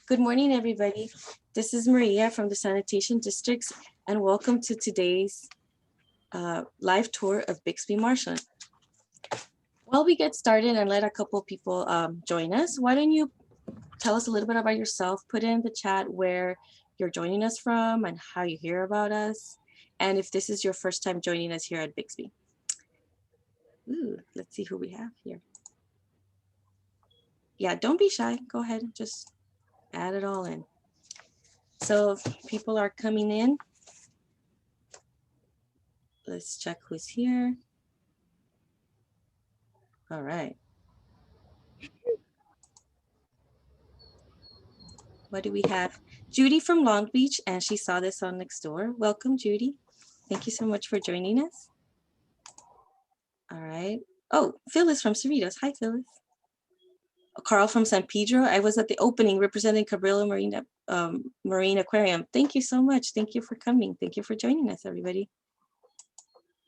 Good morning, everybody. This is Maria from the Sanitation Districts, and welcome to today's live tour of Bixby Marshland. While we get started and let a couple of people join us, why don't you tell us a little bit about yourself, put in the chat where you're joining us from and how you hear about us, and if this is your first time joining us here at Bixby. Ooh, let's see who we have here. Yeah, don't be shy. Go ahead and just add it all in. So if people are coming in, let's check who's here. All right. What do we have? Judy from Long Beach, and she saw this on Nextdoor. Welcome, Judy. Thank you so much for joining us. All right. Oh, Phyllis from Cerritos. Hi, Phyllis. Carl from San Pedro. I was at the opening representing Cabrillo Marine Aquarium. Thank you so much. Thank you for coming. Thank you for joining us, everybody.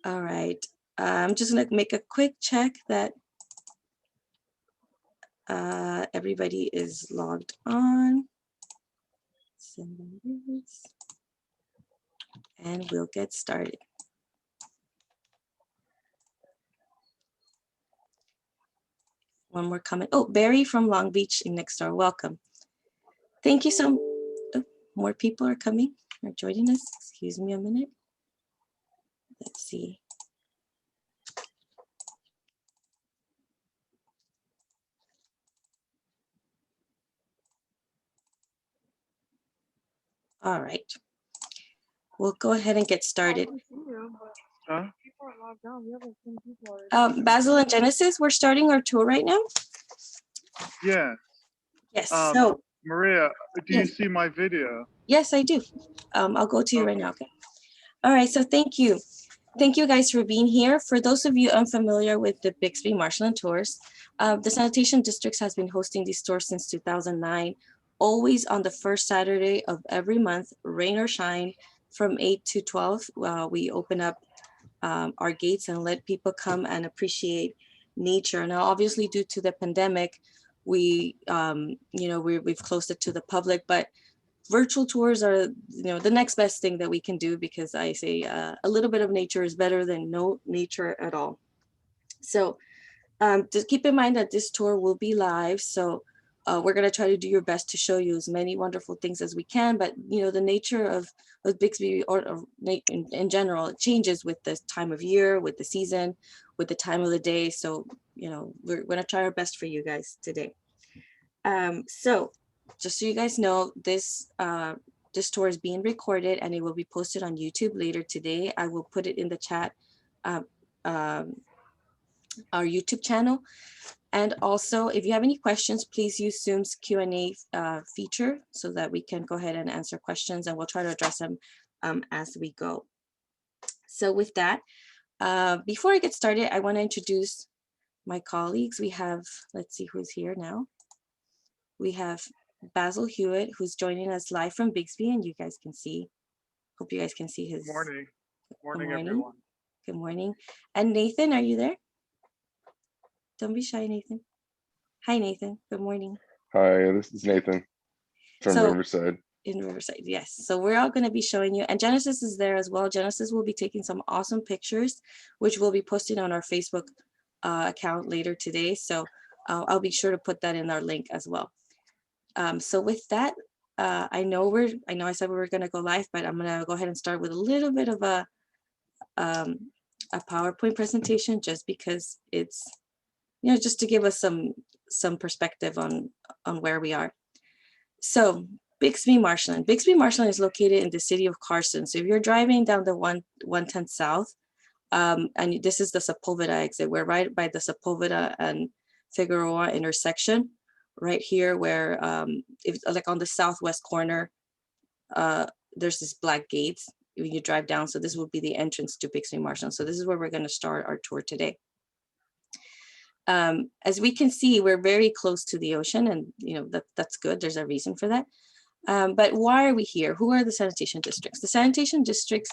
All right. I'm just going to make a quick check that everybody is logged on. And we'll get started. One more comment. Oh, Barry from Long Beach in Nextdoor. Welcome. Thank you so much. Oh, more people are coming or joining us. Excuse me a minute. Let's see. All right. We'll go ahead and get started. Basil and Genesis, we're starting our tour right now. Yeah. Yes. So Maria, do you see my video? Yes, I do. I'll go to you right now. Okay. All right. So thank you. Thank you guys for being here. For those of you unfamiliar with the Bixby Marshland tours, the Sanitation Districts has been hosting these tours since 2009, always on the first Saturday of every month, rain or shine, from 8 to 12. We open up our gates and let people come and appreciate nature. Now, obviously, due to the pandemic, we've closed it to the public, but virtual tours are, the next best thing that we can do, because I say a little bit of nature is better than no nature at all. So just keep in mind that this tour will be live. So we're going to try to do your best to show you as many wonderful things as we can. But, the nature of Bixby or in general, it changes with the time of year, with the season, with the time of the day. So, we're going to try our best for you guys today. So just so you guys know, this tour is being recorded and it will be posted on YouTube later today. I will put it in the chat, our YouTube channel. And also, if you have any questions, please use Zoom's Q&A feature so that we can go ahead and answer questions, and we'll try to address them as we go. So with that, before I get started, I want to introduce my colleagues. We have, let's see who's here now. We have Basil Hewitt, who's joining us live from Bixby, and you guys can see, hope you guys can see his. Good morning. Good morning, morning. Everyone. Good morning. And Nathan, are you there? Don't be shy, Nathan. Hi, Nathan. Good morning. Hi, this is Nathan from Riverside. In Riverside, yes. So we're all going to be showing you, and Genesis is there as well. Genesis will be taking some awesome pictures, which we'll be posting on our Facebook account later today. So I'll be sure to put that in our link as well. So with that, I know I said we were going to go live, but I'm going to go ahead and start with a little bit of a PowerPoint presentation, just because it's, just to give us some perspective on where we are. So Bixby Marshland. Bixby Marshland is located in the city of Carson. So if you're driving down the 110 South, and this is the Sepulveda exit, we're right by the Sepulveda and Figueroa intersection, right here where, if like on the southwest corner, there's this black gates when you drive down. So this will be the entrance to Bixby Marshland. So this is where we're going to start our tour today. As we can see, we're very close to the ocean, and that's good. There's a reason for that. But why are we here? Who are the sanitation districts? The sanitation districts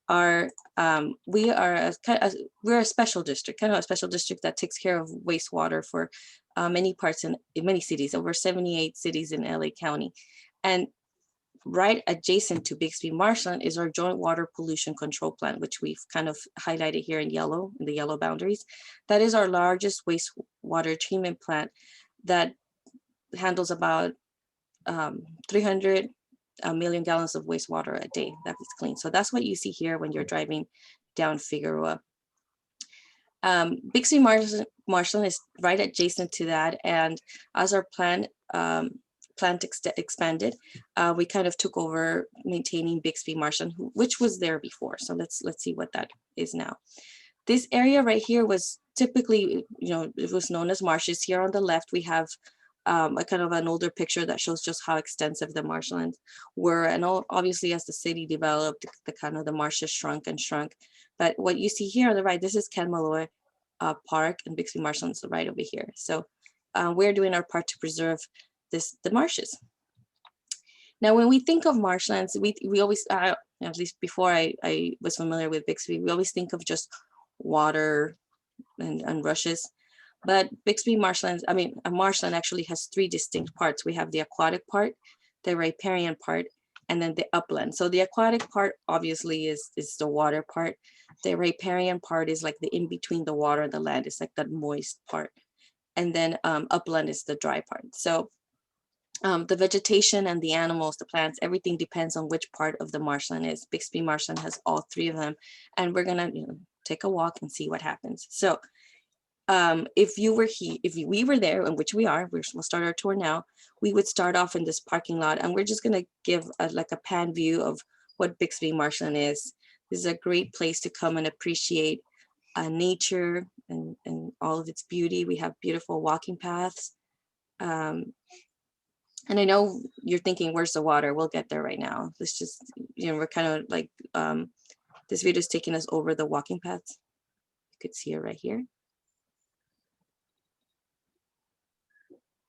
are, we're a special district, kind of a special district that takes care of wastewater for many parts in many cities, over 78 cities in LA County. And right adjacent to Bixby Marshland is our joint water pollution control plant, which we've kind of highlighted here in yellow, in the yellow boundaries. That is our largest wastewater treatment plant that handles about 300 million gallons of wastewater a day that is clean. So that's what you see here when you're driving down Figueroa. Bixby Marshland is right adjacent to that, and as our plant expanded, we kind of took over maintaining Bixby Marshland, which was there before. So let's see what that is now. This area right here was typically, it was known as marshes. Here on the left, we have a kind of an older picture that shows just how extensive the marshlands were. And obviously, as the city developed, the marshes shrunk and shrunk. But what you see here on the right, this is Ken Malloy Park, and Bixby Marshland's right over here. So we're doing our part to preserve the marshes. Now, when we think of marshlands, we always, at least before I was familiar with Bixby, we always think of just water and rushes. But Bixby Marshlands, a marshland actually has three distinct parts. We have the aquatic part, the riparian part, and then the upland. So the aquatic part obviously is the water part. The riparian part is like the in between the water and the land. It's like that moist part. And then upland is the dry part. So the vegetation and the animals, the plants, everything depends on which part of the marshland is. Bixby Marshland has all three of them. And we're gonna take a walk and see what happens. So if we were there, and which we are, we'll start our tour now, we would start off in this parking lot, and we're just gonna give like a pan view of what Bixby Marshland is. This is a great place to come and appreciate nature and all of its beauty. We have beautiful walking paths. And I know you're thinking, where's the water? We'll get there right now. Let's just, we're kind of like, this video is taking us over the walking paths. You could see it right here.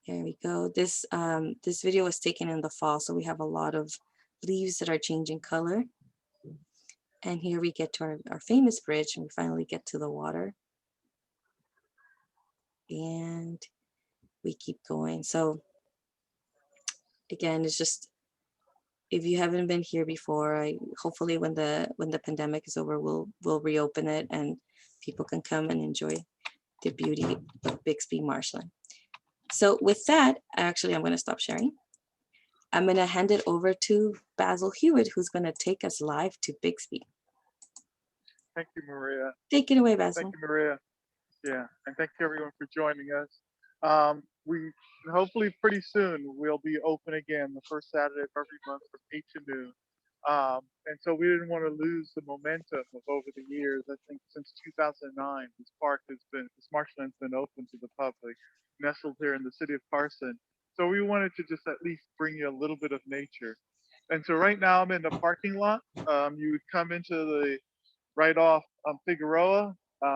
There we go. This video was taken in the fall, so we have a lot of leaves that are changing color. And here we get to our famous bridge, and we finally get to the water. And we keep going. So again, it's just, if you haven't been here before, hopefully when the pandemic is over, we'll reopen it and people can come and enjoy the beauty of Bixby Marshland. So with that, actually, I'm going to stop sharing. I'm going to hand it over to Basil Hewitt, who's going to take us live to Bixby. Thank you, Maria. Take it away, Basil. Thank you, Maria. Yeah, and thank you everyone for joining us. We hopefully pretty soon we'll be open again the first Saturday of every month from 8 to noon. And so we didn't want to lose the momentum of over the years. I think since 2009, this marshland's been open to the public, nestled here in the city of Carson. So we wanted to just at least bring you a little bit of nature. And so right now I'm in the parking lot. You would come into the right off Figueroa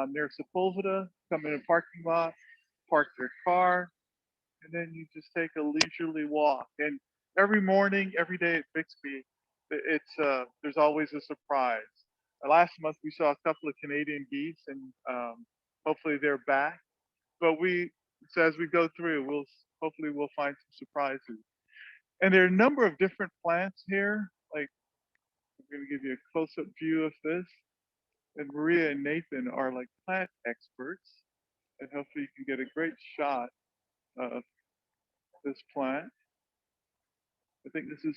near Sepulveda, come in a parking lot, park your car, and then you just take a leisurely walk. And every morning, every day at Bixby, there's always a surprise. Last month we saw a couple of Canadian geese, and hopefully they're back. But so as we go through, hopefully we'll find some surprises. And there are a number of different plants here. Like, I'm going to give you a close-up view of this. And Maria and Nathan are like plant experts, and hopefully you can get a great shot of this plant. I think this is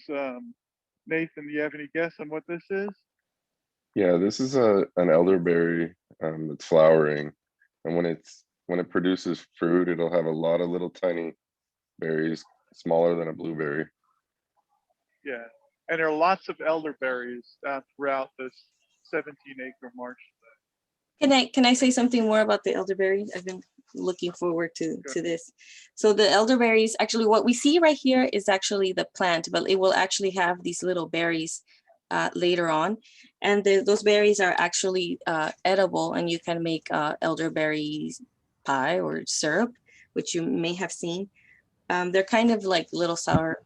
Nathan. Do you have any guess on what this is? Yeah, this is an elderberry that's flowering, and when it produces fruit, it'll have a lot of little tiny berries, smaller than a blueberry. Yeah, and there are lots of elderberries throughout this 17-acre marsh. Can I say something more about the elderberry? I've been looking forward to this. So the elderberries, actually what we see right here is actually the plant, but it will actually have these little berries later on. And those berries are actually edible, and you can make elderberry pie or syrup, which you may have seen. They're kind of like little sour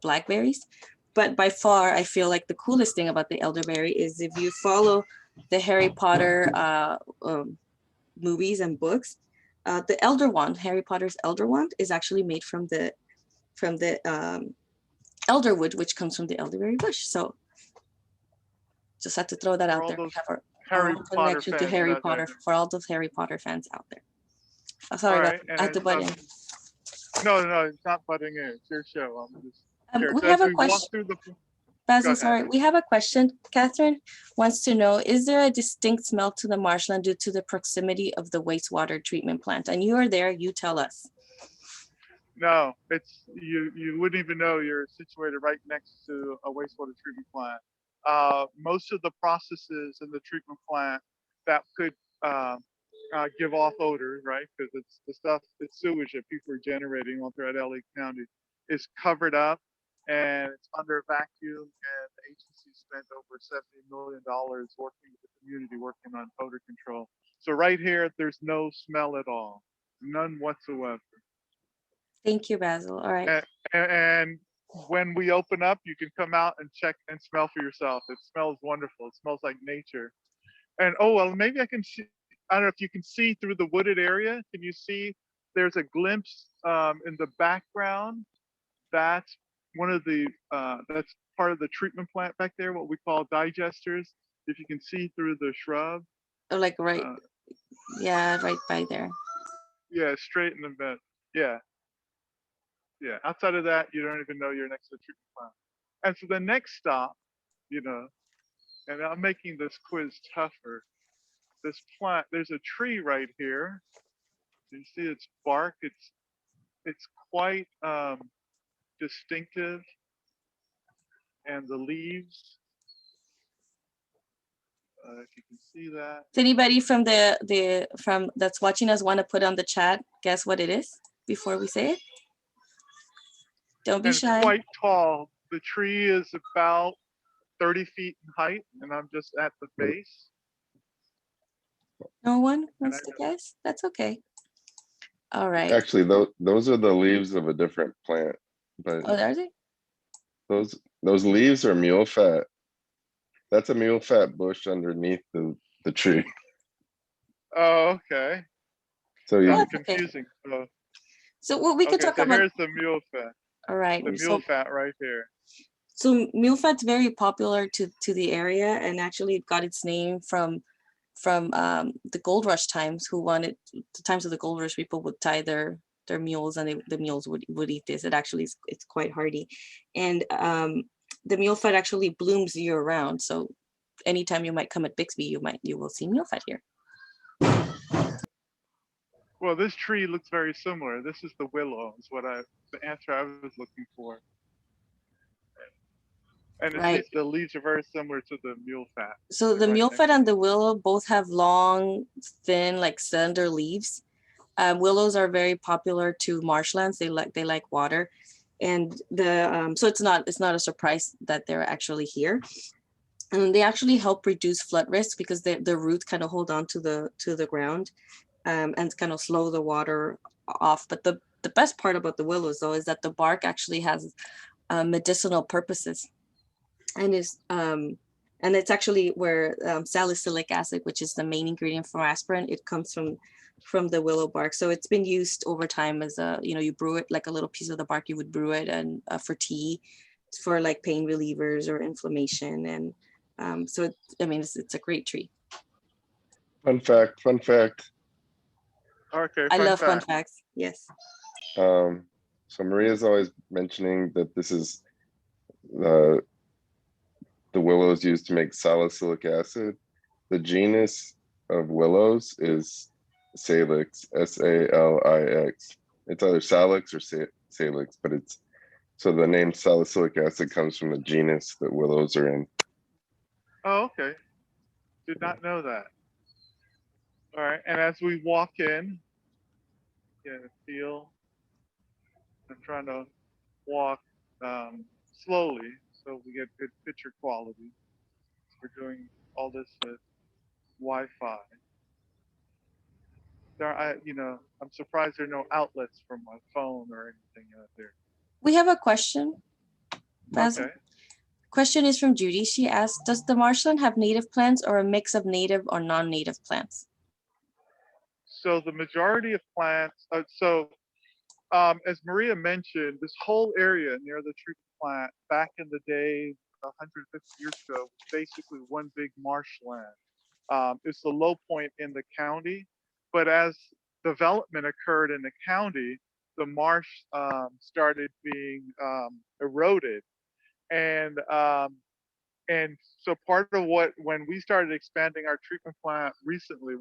blackberries. But by far, I feel like the coolest thing about the elderberry is if you follow the Harry Potter movies and books, the elder wand, Harry Potter's elder wand, is actually made from the elderwood, which comes from the elderberry bush. So just had to throw that For out all there. We those have our Harry own Potter connection to fans Harry out there. Potter for all those Harry Potter fans out there. Oh, All sorry, right, I had to butt in. no, it's not butting in. It's your show. I'm just here. We So have as a we walk question. through the, Basil, ahead. sorry, we have a question. Catherine wants to know, is there a distinct smell to the marshland due to the proximity of the wastewater treatment plant? And you are there, you tell us. no, it's you wouldn't even know you're situated right next to a wastewater treatment plant. Most of the processes in the treatment plant that could give off odors, right? Because it's the stuff, it's sewage that people are generating all throughout LA County, is covered up and it's under vacuum. And the agency spent over $70 million working with the community, working on odor control. So right here, there's no smell at all, none whatsoever. Thank you, Basil. All right. And when we open up, you can come out and check and smell for yourself. It smells wonderful. It smells like nature. And oh, well, maybe I can see, I don't know if you can see through the wooded area. Can you see there's a glimpse in the background? That's one of the, that's part of the treatment plant back there, what we call digesters. If you can see through the shrub. Oh, like right, yeah, right by there. Yeah, straight in the bed. Yeah. Yeah, outside of that, you don't even know you're next to the treatment plant. And so the next stop, you know, and I'm making this quiz tougher. This plant, there's a tree right here. You see its bark. It's quite distinctive, and the leaves. If you can see that. Does anybody from from that's watching us want to put on the chat, guess what it is before we say it? Don't be And shy. it's quite tall. The tree is about 30 feet in height, and I'm just at the base. No one wants to guess? That's okay. All right. Actually, those are the leaves of a different plant, but Oh, are they? those leaves are mule fat. That's a mule fat bush underneath the tree. Oh, okay. So you, That's okay. confusing. So what we could Okay, talk so about. here's the mule fat. All right. The mule fat right here. So mule fat's very popular to the area, and actually it got its name from the gold rush times, who wanted the times of the gold rush, people would tie their mules, and the mules would eat this. It actually it's quite hardy, and the mule fat actually blooms year round. So anytime you might come at Bixby, you will see mule fat here. Well, this tree looks very similar. This is the willow, is the answer I was looking for. And Right. The leaves are very similar to the mule fat. So the mule fat and the willow both have long, thin, like slender leaves. Willows are very popular to marshlands. They like water, and so it's not a surprise that they're actually here. And they actually help reduce flood risk because the roots kind of hold on to the ground, and kind of slow the water off. But the best part about the willows, though, is that the bark actually has medicinal purposes, and it's actually where salicylic acid, which is the main ingredient for aspirin, it comes from the willow bark. So it's been used over time as you brew it, like a little piece of the bark, you would brew it, and for tea, for like pain relievers or inflammation. And so it's a great tree. fun fact. Okay, I love fun facts. Yes. So Maria's always mentioning that this is the willows used to make salicylic acid. The genus of willows is Salix, Salix. It's either Salix or Salix, but so the name salicylic acid comes from the genus that willows are in. Oh, okay. Did not know that. All right, and as we walk in, I'm trying to walk slowly so we get good picture quality. We're doing all this with Wi-Fi. I'm surprised there are no outlets for my phone or anything out there. We have a question. Basil. Okay. Question is from Judy. She asked, does the marshland have native plants or a mix of native or non-native plants? So the majority of plants, as Maria mentioned, this whole area near the treatment plant back in the day, 150 years ago, was basically one big marshland. It's the low point in the county, but as development occurred in the county, the marsh started being eroded, and and so part of what, when we started expanding our treatment plant recently,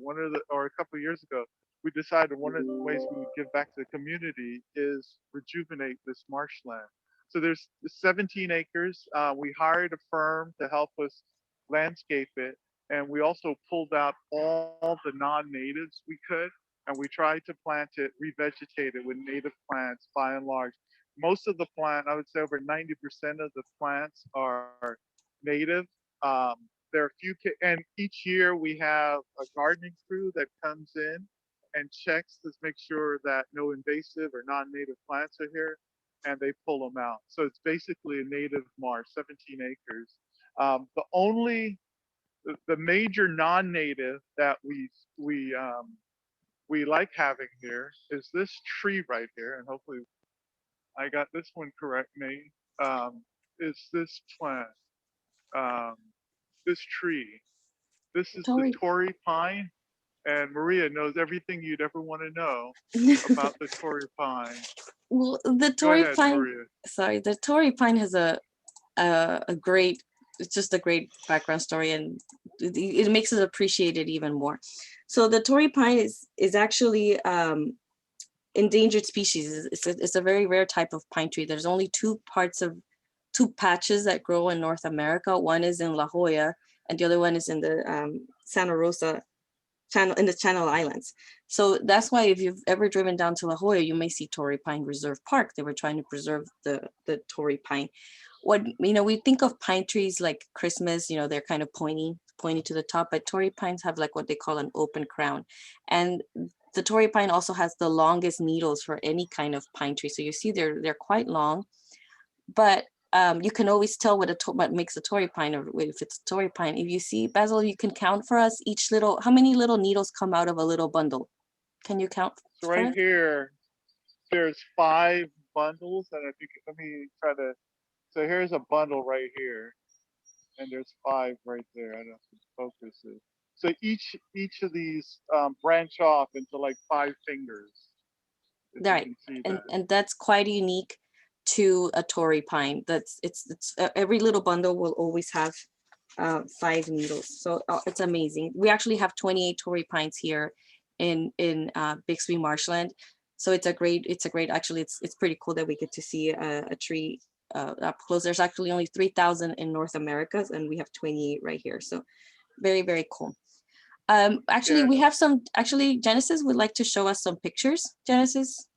or a couple of years ago, we decided one of the ways we would give back to the community is rejuvenate this marshland. So there's 17 acres. We hired a firm to help us landscape it. And we also pulled out all the non-natives we could. And we tried to plant it, revegetate it with native plants by and large. Most of the plant, I would say over 90% of the plants are native. There are a few, and each year we have a gardening crew that comes in and checks to make sure that no invasive or non-native plants are here, and they pull them out. So it's basically a native marsh, 17 acres. The major non-native that we like having here is this tree right here, and hopefully I got this one correct, Nate. Is this plant, this tree. This is the Tory. Torrey Pine, and Maria knows everything you'd ever want to know about the Torrey Pine. Well, the Go Tory ahead, Pine, Maria. sorry, the Tory Pine has a great, it's just a great background story, and it makes it appreciated even more. So the Tory Pine is actually endangered species. It's a very rare type of pine tree. There's only two patches that grow in North America. One is in La Jolla, and the other one is in the Santa Rosa Channel, in the Channel Islands. So that's why if you've ever driven down to La Jolla, you may see Torrey Pine Reserve Park. They were trying to preserve the Torrey Pine. What, we think of pine trees like Christmas, they're kind of pointy to the top, but Torrey pines have like what they call an open crown. And the Torrey pine also has the longest needles for any kind of pine tree. So you see they're quite long, but you can always tell what makes a Torrey pine, or if it's a Torrey pine. If you see, Basil, you can count for us how many little needles come out of a little bundle. Can you count? So right here, there's 5 bundles, and I think, let me try to, so here's a bundle right here, and there's 5 right there. I don't know if the focus is. So each of these branch off into like 5 fingers. Right, and that's quite unique to a Torrey pine. It's every little bundle will always have 5 needles. So it's amazing. We actually have 28 Torrey pines here in Bixby Marshland. So it's actually it's pretty cool that we get to see a tree up close. There's actually only 3,000 in North America, and we have 28 right here. So very, very cool. Actually, we have Genesis would like to show us some pictures. Genesis,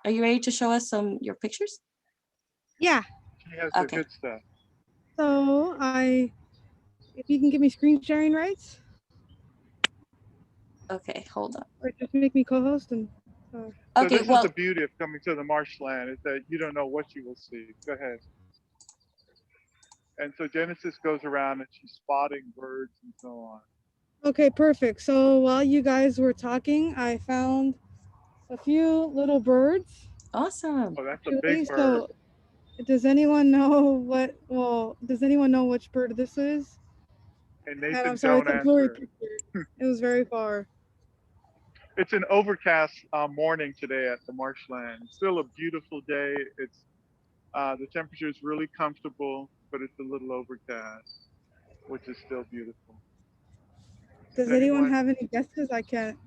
are you ready to show us your pictures? Yeah. She has the good stuff. So if you can give me screen sharing rights. Okay, hold on. Or just make me co-host and. So this is the beauty of coming to the marshland, is that you don't know what you will see. Go ahead. And so Genesis goes around and she's spotting birds and so on. Okay, perfect. So while you guys were talking, I found a few little birds. Awesome. Oh, that's a big bird. So does anyone know which bird this is? And Nathan, I'm sorry, don't it's a blurry answer. picture. It was very far. It's an overcast morning today at the marshland. It's still a beautiful day. It's the temperature is really comfortable, but it's a little overcast, which is still beautiful. Does anyone have any guesses? I can't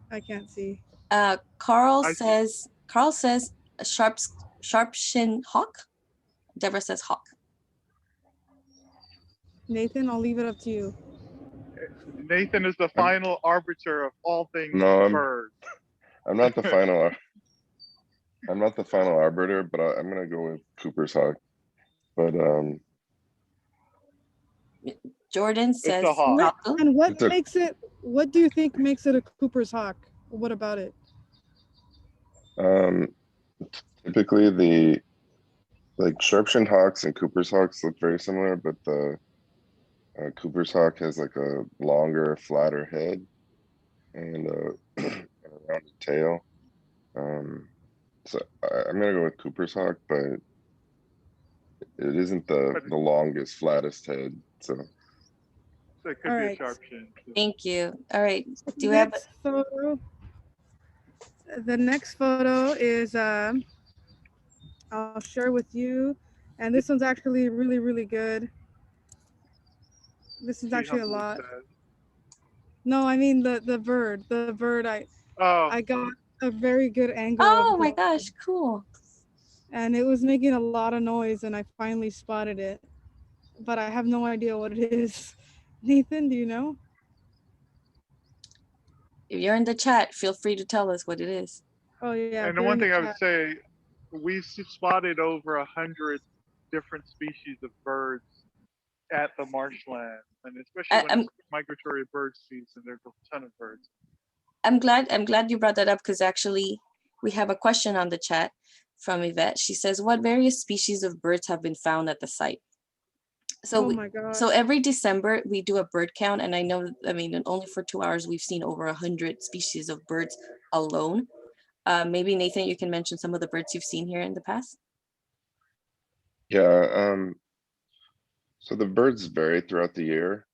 see. Carl says a sharp shin hawk. Deborah says hawk. Nathan, I'll leave it up to you. Nathan is the final arbiter of all things birds. I'm not the final. I'm not the final arbiter, but I'm gonna go with Cooper's hawk. But Jordan says it's a hawk. And what do you think makes it a Cooper's hawk? What about it? Typically the sharp-shinned hawks and Cooper's hawks look very similar, but the Cooper's hawk has like a longer, flatter head and a rounded tail. So I'm gonna go with Cooper's Hawk, but it isn't But the longest, flattest head. So it could All be a right. sharpshin. too. Thank you. All right. Do you have, Next photo. The next photo is I'll share with you, and this one's actually really, really good. This is She actually a humbly lot. said. No, I mean the bird. The bird. Oh, I got a very good angle of oh my the, gosh, cool. and it was making a lot of noise, and I finally spotted it, but I have no idea what it is. Nathan, do you know? If you're in the chat, feel free to tell us what it is. Oh yeah. and the put it in one thing I would chat. say, we spotted over 100 different species of birds at the marshland, and especially when I'm it's migratory bird season, there's a ton of birds. I'm glad you brought that up, because actually we have a question on the chat from Yvette. She says, what various species of birds have been found at the site? So Oh we, my god. so every December we do a bird count, and I know, I mean, in only for 2 hours we've seen over 100 species of birds alone. Maybe Nathan, you can mention some of the birds you've seen here in the past. yeah, so the birds vary throughout the year.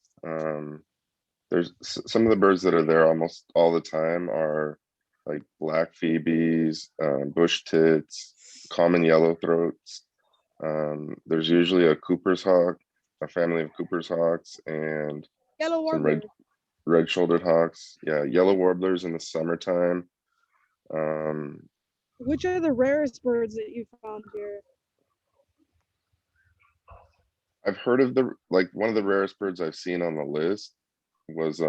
There's some of the birds that are there almost all the time are like black phoebes, bush tits, common yellow throats. There's usually a Cooper's hawk, a family of Cooper's hawks, and Yellow some warbler. red-shouldered hawks. Yeah, yellow warblers in the summertime. Which are the rarest birds that you found here? I've heard of one of the rarest birds I've seen on the list was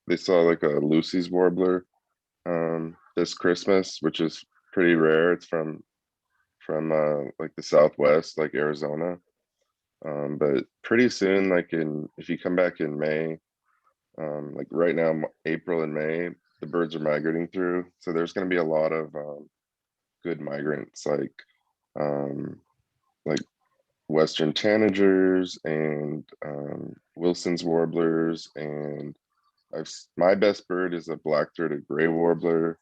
they saw like a Lucy's warbler this Christmas, which is pretty rare. It's from like the Southwest, like Arizona. But pretty soon, like if you come back in May, like right now, April and May, the birds are migrating through. So there's going to be a lot of good migrants, like Western tanagers and Wilson's warblers, and my best bird is a black-throated gray warbler.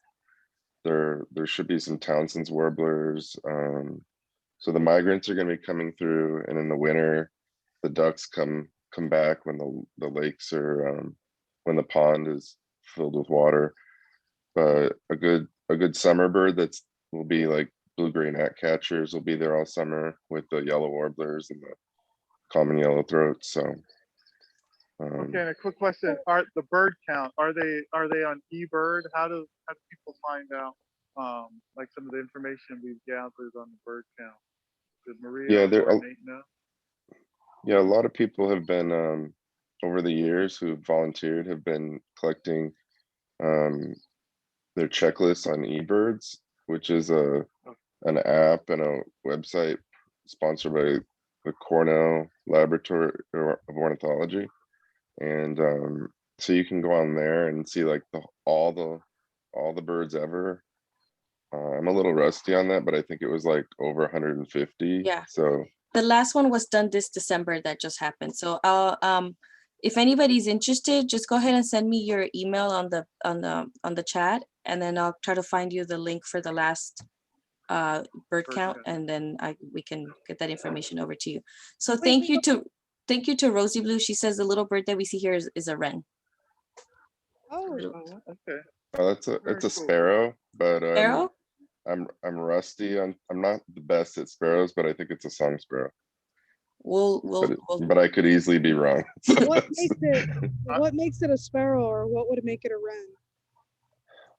There should be some Townsend's warblers. So the migrants are going to be coming through, and in the winter, the ducks come back when the lakes are when the pond is filled with water. But a good summer bird will be like blue-gray gnatcatchers will be there all summer with the yellow warblers and the common yellow throats. So Okay, and a quick question: are the bird count? Are they on eBird? How do people find out like some of the information we've gathered on the bird count? Did Maria yeah, or Nate know? yeah, a lot of people have been over the years who volunteered have been collecting their checklists on eBirds, which is an app and a website sponsored by the Cornell Laboratory of Ornithology. And so you can go on there and see like all the birds ever. I'm a little rusty on that, but I think it was like over 150. Yeah. So The last one was done this December that just happened. So if anybody's interested, just go ahead and send me your email on the chat, and then I'll try to find you the link for the last bird count, and then we can get that information over to you. So thank you to Rosie Blue. She says the little bird that we see here is a wren. Oh. Oh, okay. it's Very a cool. sparrow, but Sparrow? I'm rusty. I'm not the best at sparrows, but I think it's a song sparrow. We'll But I could easily be wrong. So What makes it a sparrow, or what would make it a wren?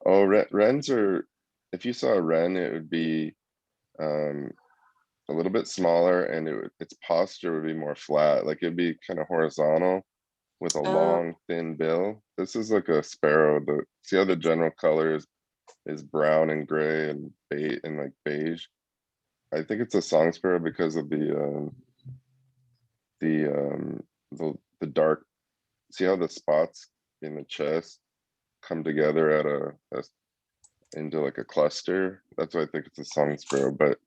oh, wrens are. If you saw a wren, it would be a little bit smaller, and its posture would be more flat. Like it'd be kind of horizontal with a long, thin bill. This is like a sparrow. See how the general color is brown and gray and like beige. I think it's a song sparrow because of the dark. See how the spots in the chest come together at into like a cluster. That's why I think it's a song sparrow. But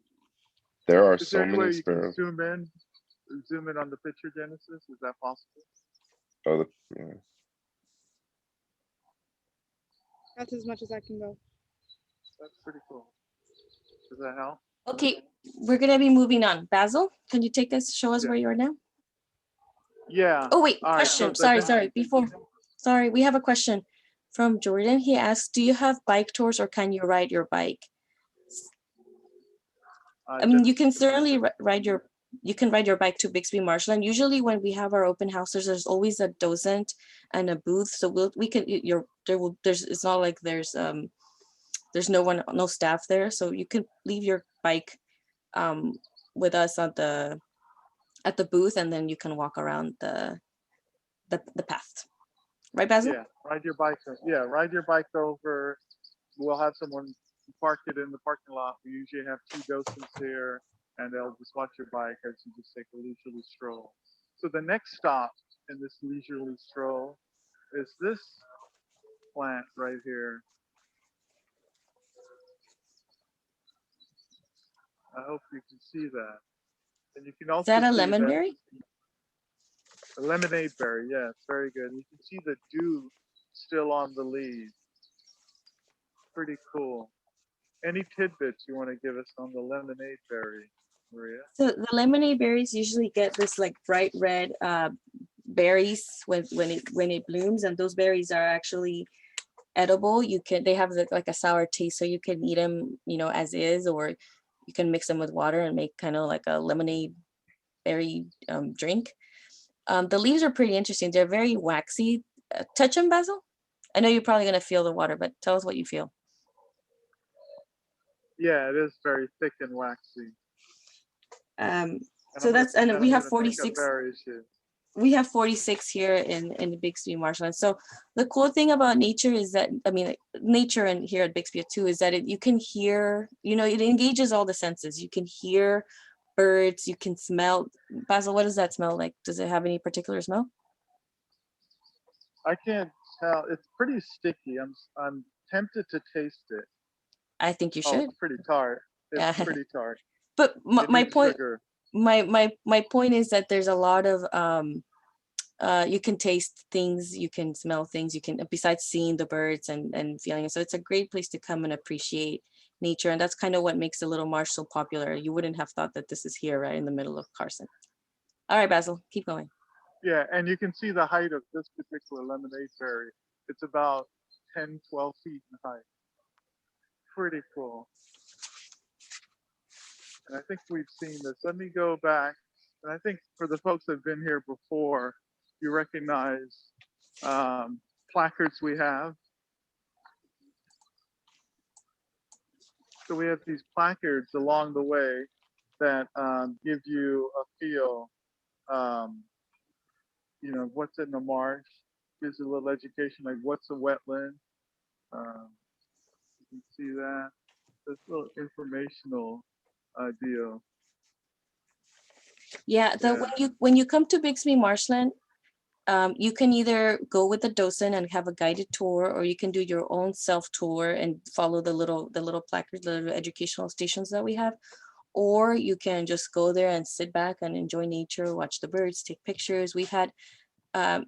there are Is so there any many way you can sparrows. zoom in on the picture, Genesis? Is that possible? Oh, yeah. That's as much as I can go. That's pretty cool. Does that help? Okay, we're gonna be moving on. Basil, can you take us, show us Yeah. where you are now? Yeah. Oh, wait, All right, so question. the Sorry, sorry, we have a question from Jordan. He asks, do you have bike tours or can you ride your bike? I mean, you can certainly you can ride your bike to Bixby Marshland. Usually when we have our open houses, there's always a docent and a booth. So we can, it's not like there's no staff there. So you can leave your bike with us at the booth, and then you can walk around the path. Right, Basil? Yeah, ride your bike. Yeah, ride your bike over. We'll have someone park it in the parking lot. We usually have 2 docents here, and they'll just watch your bike as you just take a leisurely stroll. So the next stop in this leisurely stroll is this plant right here. I hope you can see that. And you can Is also that a see that lemonberry? a lemonade berry. Yes, very good. You can see the dew still on the leaves. Pretty cool. Any tidbits you want to give us on the lemonade berry, Maria? So the lemonade berries usually get this like bright red berries when it blooms, and those berries are actually edible. They have like a sour taste, so you can eat them, as is, or you can mix them with water and make kind of like a lemonade berry drink. The leaves are pretty interesting. They're very waxy. Touch them, Basil? I know you're probably gonna feel the water, but tell us what you feel. Yeah, it is very thick and waxy. So that's, and we have I'm gonna take a 46. berry too. We have 46 here in Bixby Marshland. So the cool thing about nature is that, I mean, nature and here at Bixby too, is that you can hear, it engages all the senses. You can hear birds, you can smell. Basil, what does that smell like? Does it have any particular smell? I can't tell. It's pretty sticky. I'm tempted to taste it. I think you Oh, should. it's pretty tart. It's Yeah. pretty tart. But my needs point, sugar. my point is that there's a lot of you can taste things, you can smell things, you can, besides seeing the birds and feeling it. So it's a great place to come and appreciate nature. And that's kind of what makes the Little Marsh so popular. You wouldn't have thought that this is here right in the middle of Carson. All right, Basil, keep going. Yeah, and you can see the height of this particular lemonade berry. It's about 10, 12 feet in height. Pretty cool. And I think we've seen this. Let me go back. And I think for the folks that have been here before, you recognize placards we have. So we have these placards along the way that give you a feel, what's in the marsh, gives you a little education, like what's a wetland. You can see that. This little informational deal. Yeah, when you come to Bixby Marshland, you can either go with the docent and have a guided tour, or you can do your own self tour and follow the little placards, the little educational stations that we have, or you can just go there and sit back and enjoy nature, watch the birds, take pictures. We've had, I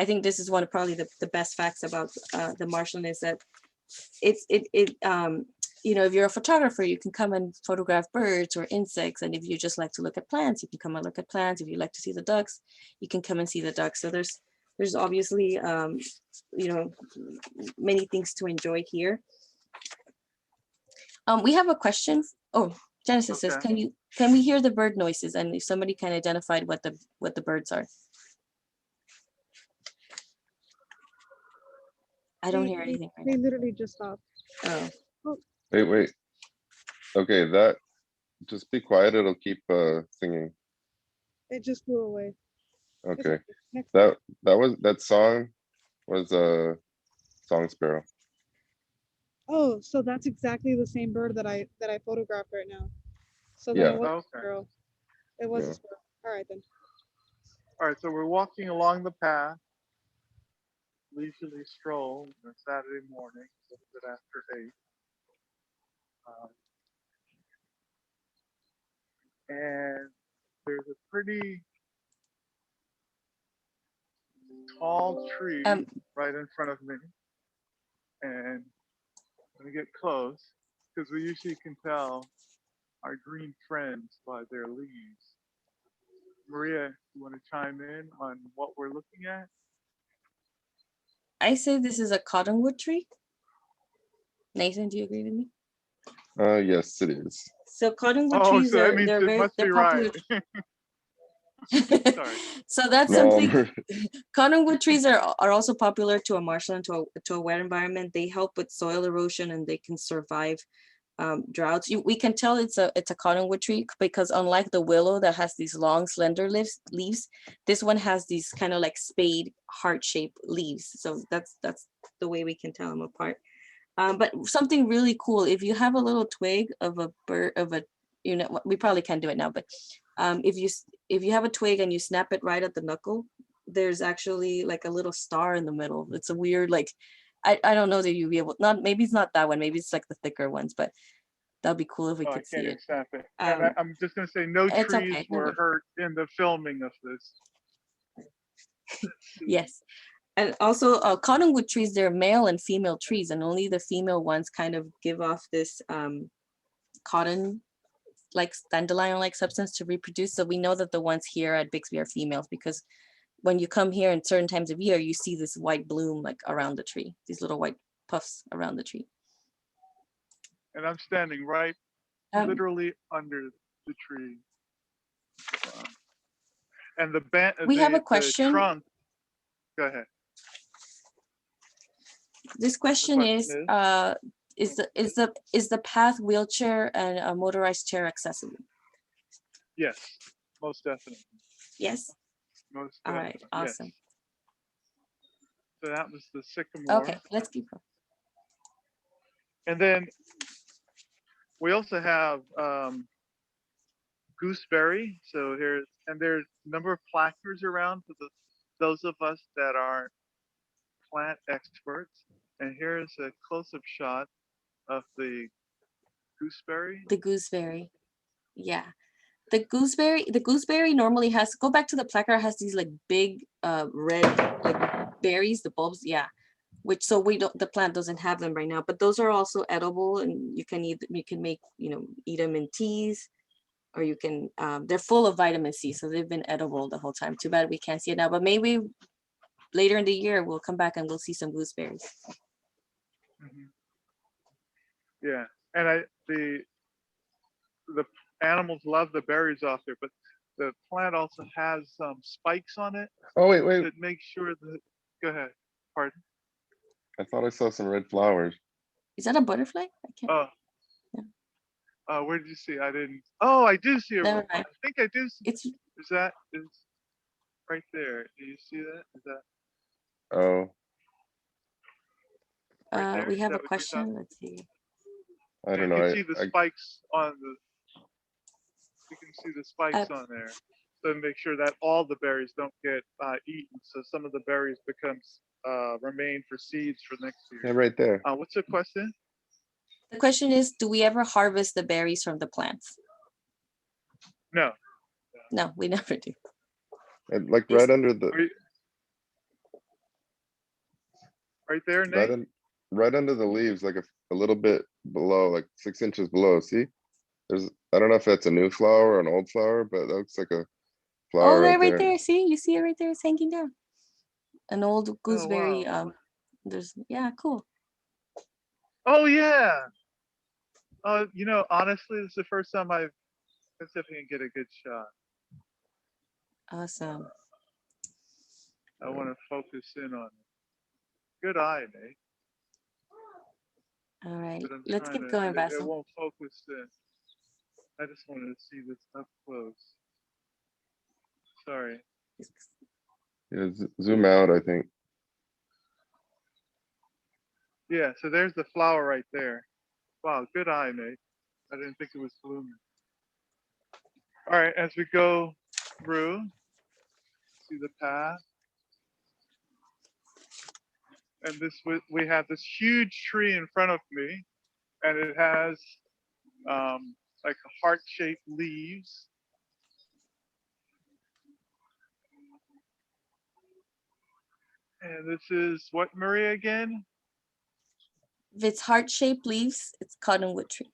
think this is one of probably the best facts about the marshland is that if you're a photographer, you can come and photograph birds or insects. And if you just like to look at plants, you can come and look at plants. If you like to see the ducks, you can come and see the ducks. So there's obviously, many things to enjoy here. We have a question. Oh, Genesis says, Okay. can we hear the bird noises? And if somebody can identify what the birds are. I don't hear anything right They now. literally just stopped. Oh, Wait. Okay, just be quiet. It'll keep singing. It just flew away. It's Okay. next. That song was a song sparrow. Oh, so that's exactly the same bird that I photographed right now. So then Yeah. it was Okay. a sparrow. It was Yeah. a sparrow. All right then. All right, so we're walking along the path, leisurely stroll on a Saturday morning, a little bit after 8. And there's a pretty tall tree Um, right in front of me. And let me get close because we usually can tell our green friends by their leaves. Maria, you want to chime in on what we're looking at? I say this is a cottonwood tree. Nathan, do you agree with me? Yes, it is. So cottonwood Oh, trees so that means it must they're be right. popular. Sorry. So that's No, something. Cottonwood trees are also popular to a marshland, to a wet environment. They help with soil erosion and they can survive droughts. We can tell it's a cottonwood tree because unlike the willow that has these long slender leaves, this one has these kind of like spade heart-shaped leaves. So that's the way we can tell them apart. But something really cool, if you have a little twig of a bird of a, you know, we probably can't do it now, but if you have a twig and you snap it right at the knuckle, there's actually like a little star in the middle. It's a weird, like, I don't know that you'll be able, not, maybe it's not that one, maybe it's like the thicker ones, but that'd be cool if we Oh, I could see can't it. even snap it. And I'm just going to say no It's trees okay. No were worries. hurt in the filming of this. Yes. And also cottonwood trees, they're male and female trees, and only the female ones kind of give off this cotton like dandelion like substance to reproduce. So we know that the ones here at Bixby are females because when you come here in certain times of year, you see this white bloom like around the tree, these little white puffs around the tree. And I'm standing right literally under the tree. And we have a the question. trunk, go ahead. This question is the path wheelchair and a motorized chair accessible? Yes, most definitely. Yes. Most All definitely. right. Awesome. Yes. So that was the sycamore. Okay, let's keep going. And then we also have gooseberry. So there's a number of placards around for those of us that aren't plant experts. And here's a close-up shot of the gooseberry. The gooseberry. Yeah. The gooseberry normally has, go back to the placard, has these like big red like berries, the bulbs, yeah. Which, so the plant doesn't have them right now, but those are also edible and you can make, eat them in teas, or you can, they're full of vitamin C, so they've been edible the whole time. Too bad we can't see it now, but maybe later in the year we'll come back and we'll see some gooseberries. Mm-hmm. Yeah, and the animals love the berries off there, but the plant also has some spikes on it. Oh, wait. To make sure that, go ahead, pardon. I thought I saw some red flowers. Is that a butterfly? I can't. Oh. Yeah. Where did you see? I didn't. Oh, I do see Never I mind. think I do see. It's Is right there? Do you see that? Is that Oh, right there? we Is have that a what you're question. talking? Let's see. I don't You know. can see the spikes on the. You can see the spikes on there. So make sure that all the berries don't get eaten. So some of the berries remain for seeds for next year. Yeah, right there. What's the question? The question is, do we ever harvest the berries from the plants? No. No, we never do. And like right under the right there, Nate? right under the leaves, like a little bit below, like 6 inches below. See, I don't know if that's a new flower or an old flower, but that looks like a flower right there. See, you see it right there. It's hanging down. An old gooseberry. Oh, wow. Yeah, cool. Oh yeah. Honestly, this is the first time I've let's see if I can get a good shot. Awesome. I want to focus in on it. Good eye, Nate. All right, But let's keep going, it Basil. won't focus in. I just wanted to see this up close. Sorry. Yeah, zoom out, I think. Yeah, so there's the flower right there. Wow, good eye, Nate. I didn't think it was blooming. All right, as we go through, see the path. And we have this huge tree in front of me, and it has like heart-shaped leaves. And this is what, Maria, again? If it's heart-shaped leaves, it's Cottonwood Tree.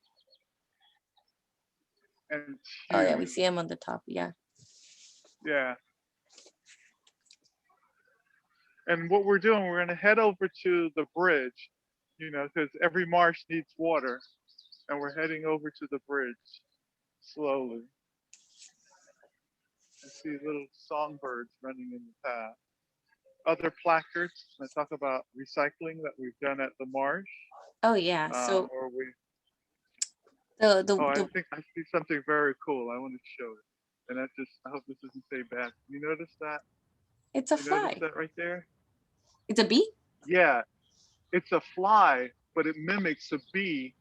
And it's Oh yeah, we huge. see them on the top. Yeah. Yeah. And what we're doing, we're gonna head over to the bridge, you know, because every marsh needs water. And we're heading over to the bridge slowly. I see little songbirds running in the path. Other placards that talk about recycling that we've done at the marsh. Oh yeah. So Or we, the oh, I the think I see something very cool. I want to show it. And that just, I hope this doesn't say bad. You notice that? it's a You notice fly. that right there? It's a bee. Yeah, it's a fly, but it mimics a bee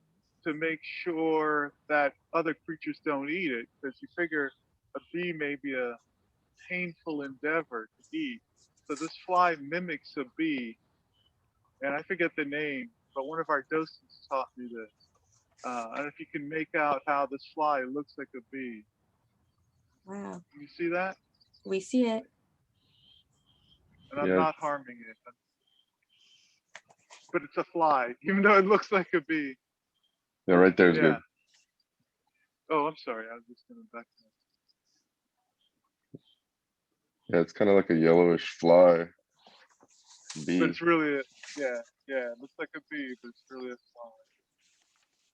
to make sure that other creatures don't eat it. Because you figure a bee may be a painful endeavor to eat. So this fly mimics a bee, and I forget the name, but one of our docents taught me this. I don't know if you can make out how this fly looks like a bee. Wow. Can you see that? We see it. And I'm Yeah. not harming it. But it's a fly, even though it looks like a bee. Yeah, right there is Yeah. good. Oh, I'm sorry. I was just going to back up. Yeah, it's kind of like a yellowish fly. But Bee. it's really, yeah, it looks like a bee, but it's really a fly.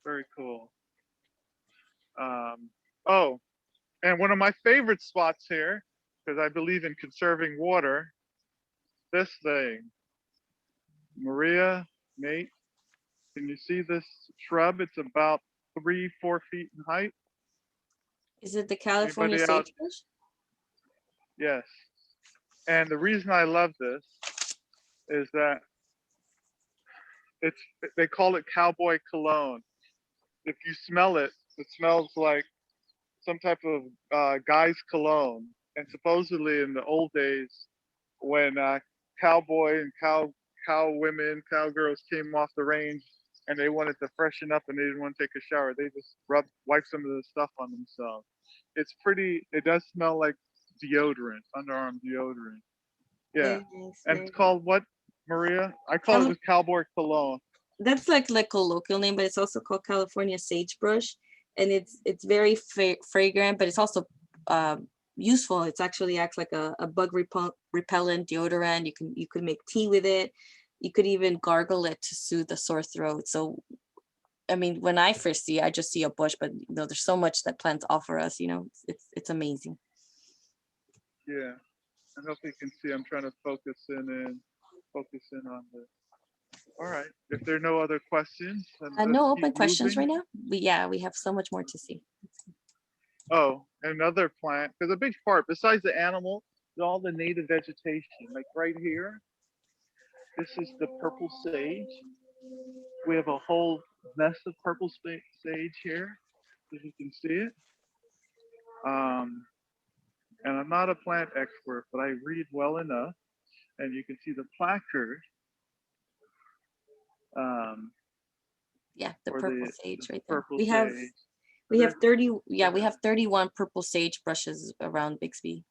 Very cool. Oh, and one of my favorite spots here, because I believe in conserving water, this thing. Maria, Nate, can you see this shrub? It's about 3-4 feet in height. Is it the California Anybody out? sagebrush? Yes. And the reason I love this is that they call it cowboy cologne. If you smell it, it smells like some type of guy's cologne. And supposedly in the old days, when cowboy and cow women, cowgirls came off the range and they wanted to freshen up and they didn't want to take a shower, they just wipe some of the stuff on themselves. It's pretty. It does smell like deodorant, underarm deodorant. Yeah, Very nice. and Very it's nice. called what, Maria? I call it the cowboy cologne. That's like colloquial name, but it's also called California sagebrush, and it's very fragrant, but it's also useful. It's actually acts like a bug repellent deodorant. You could make tea with it. You could even gargle it to soothe a sore throat. So, I mean, when I first see it, I just see a bush, but you know, there's so much that plants offer us. You know, it's amazing. Yeah, I hope you can see. I'm trying to focus in on this. All right. If there are no other questions, then let's No keep open questions moving. right now. We have so much more to see. Oh, another plant. Because a big part, besides the animal, is all the native vegetation. Like right here, this is the purple sage. We have a whole nest of purple sage here, if you can see it. And I'm not a plant expert, but I read well enough. And you can see the placard. Yeah, the For purple the sage right there. purple We have sage. we have 30. Go Yeah, we ahead. have 31 purple sage brushes around Bixby.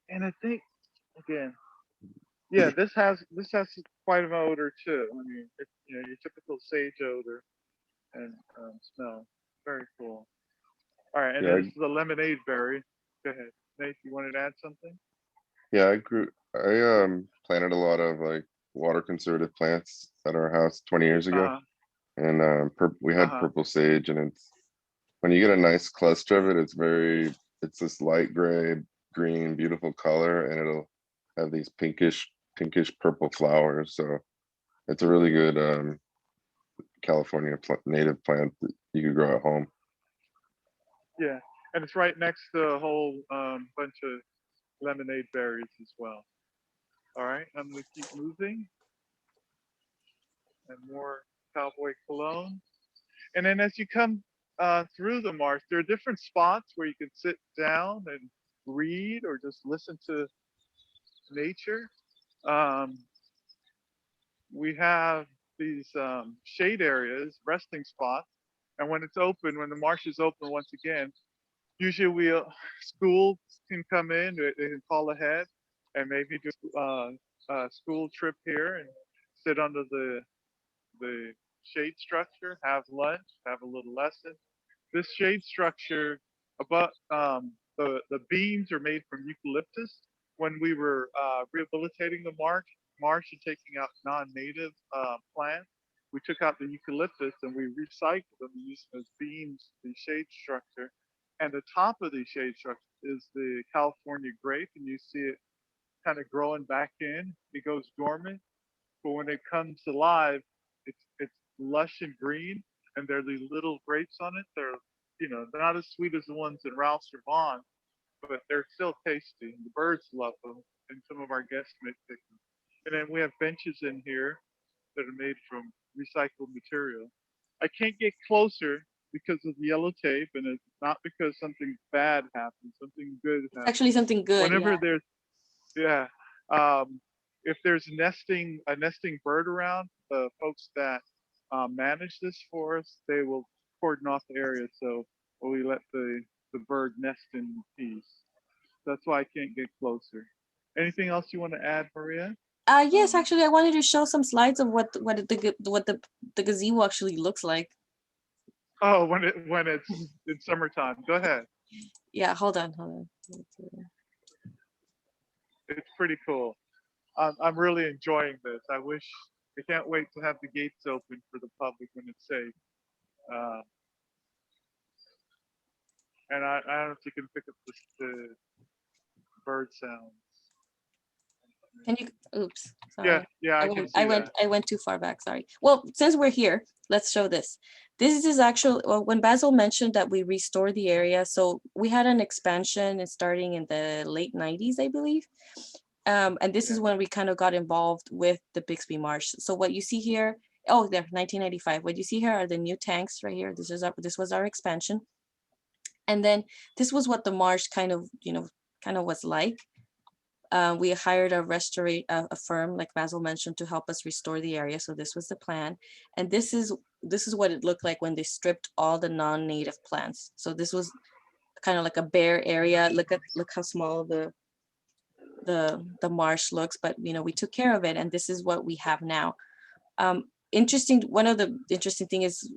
And I think, again, yeah, this has quite an odor too. I mean, it's, you know, your typical sage odor and smell. Very cool. All right, and Yeah, this is the lemonade berry. Go ahead, Nate. You wanted to add something? yeah, I planted a lot of like water conservative plants at our house 20 years ago. Uh And we huh. had purple sage, and it's when you get a nice cluster of it, it's this light gray, green, beautiful color, and it'll have these pinkish purple flowers. So it's a really good California native plant that you could grow at home. Yeah, and it's right next to a whole bunch of lemonade berries as well. All right, I'm gonna keep moving, and more cowboy cologne. And then as you come through the marsh, there are different spots where you can sit down and read or just listen to nature. Um, we have these shade areas, resting spots. And when it's open, when the marsh is open once again, usually schools can come in, they can call ahead and maybe do a school trip here and sit under the shade structure, have lunch, have a little lesson. This shade structure, about the beams are made from eucalyptus. When we were rehabilitating the marsh and taking out non-native plants, we took out the eucalyptus and we recycled them and used them as beams, the shade structure. And the top of the shade structure is the California grape, and you see it kind of growing back in. It goes dormant, but when it comes alive, it's lush and green, and there are these little grapes on it. They're they're not as sweet as the ones in Ralph's or Vaughn, but they're still tasty. The birds love them, and some of our guests may pick them. And then we have benches in here that are made from recycled material. I can't get closer because of the yellow tape, and it's not because something bad happened. Something good It's happened. actually something good. Whenever Yeah. there's yeah, if there's a nesting bird around, the folks that manage this for us, they will cordon off the area so we let the bird nest in peace. That's why I can't get closer. Anything else you want to add, Maria? Yes, actually, I wanted to show some slides of what the gazebo actually looks like. Oh, when it's in summertime. Go ahead. Yeah, hold on. It's pretty cool. I'm really enjoying this. I can't wait to have the gates open for the public when it's safe. And I don't know if you can pick up the bird sounds. Can you? Oops. Sorry. Yeah, I can see that. I went too far back. Sorry. Well, since we're here, let's show this. This is actually when Basil mentioned that we restored the area. So we had an expansion starting in the late 90s, I believe. And this is when we kind of got involved with the Bixby Marsh. So what you see here, oh, there, 1995. What you see here are the new tanks right here. This was our expansion. And then this was what the marsh kind of was like. We hired a firm, like Basil mentioned, to help us restore the area. So this was the plan. And this is what it looked like when they stripped all the non-native plants. So this was kind of like a bare area. Look how small the marsh looks, but we took care of it, and this is what we have now. One of the interesting thing is